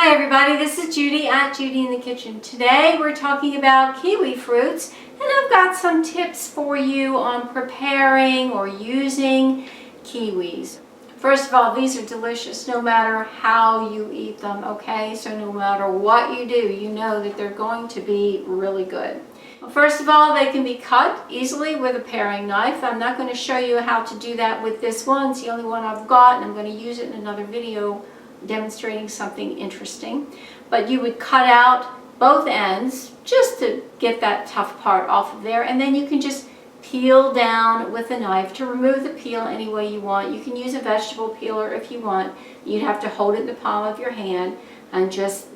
Hi everybody, this is Judy at Judy in the Kitchen. Today we're talking about kiwi fruits, and I've got some tips for you on preparing or using kiwis. First of all, these are delicious no matter how you eat them, okay? So no matter what you do, you know that they're going to be really good. Well, first of all, they can be cut easily with a paring knife. I'm not going to show you how to do that with this one. It's the only one I've got, and I'm going to use it in another video demonstrating something interesting. But you would cut out both ends just to get that tough part off of there, and then you can just peel down with a knife to remove the peel any way you want. You can use a vegetable peeler if you want. You'd have to hold it in the palm of your hand and just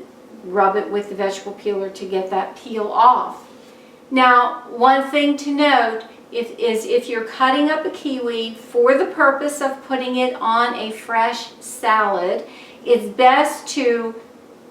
rub it with the vegetable peeler to get that peel off. Now, one thing to note is if you're cutting up a kiwi for the purpose of putting it on a fresh salad, it's best to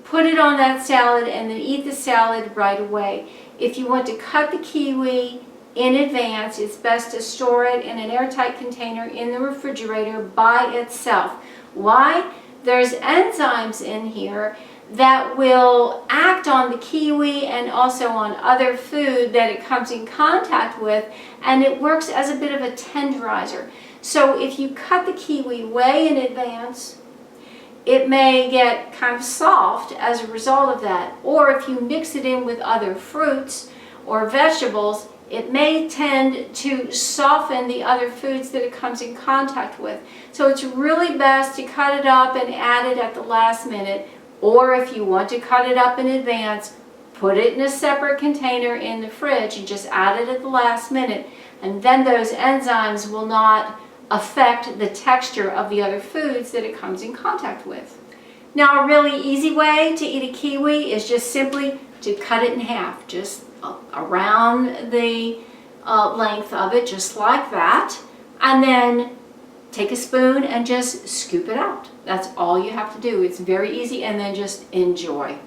put it on that salad and then eat the salad right away. If you want to cut the kiwi in advance, it's best to store it in an airtight container in the refrigerator by itself. Why? There's enzymes in here that will act on the kiwi and also on other food that it comes in contact with, and it works as a bit of a tenderizer. So if you cut the kiwi way in advance, it may get kind of soft as a result of that. Or if you mix it in with other fruits or vegetables, it may tend to soften the other foods that it comes in contact with. So it's really best to cut it up and add it at the last minute. Or if you want to cut it up in advance, put it in a separate container in the fridge and just add it at the last minute. And then those enzymes will not affect the texture of the other foods that it comes in contact with. Now, a really easy way to eat a kiwi is just simply to cut it in half, just around the length of it, just like that, and then take a spoon and just scoop it out. That's all you have to do. It's very easy, and then just enjoy.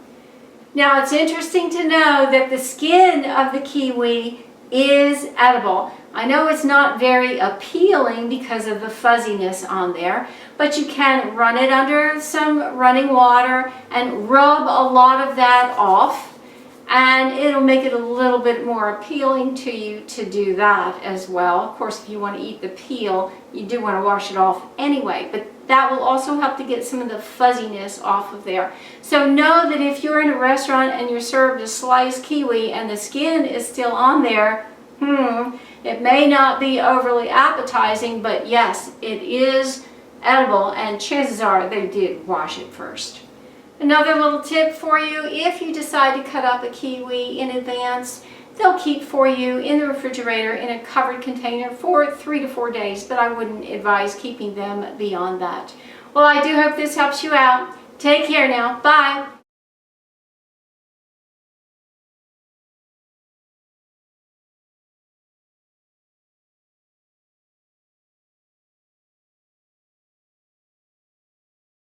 Now, it's interesting to know that the skin of the kiwi is edible. I know it's not very appealing because of the fuzziness on there, but you can run it under some running water and rub a lot of that off, and it'll make it a little bit more appealing to you to do that as well. Of course, if you want to eat the peel, you do want to wash it off anyway, but that will also help to get some of the fuzziness off of there. So know that if you're in a restaurant and you're served a sliced kiwi and the skin is still on there, it may not be overly appetizing, but yes, it is edible, and chances are they did wash it first. Another little tip for you: if you decide to cut up a kiwi in advance, they'll keep for you in the refrigerator in a covered container for 3 to 4 days, but I wouldn't advise keeping them beyond that. Well, I do hope this helps you out. Take care now. Bye.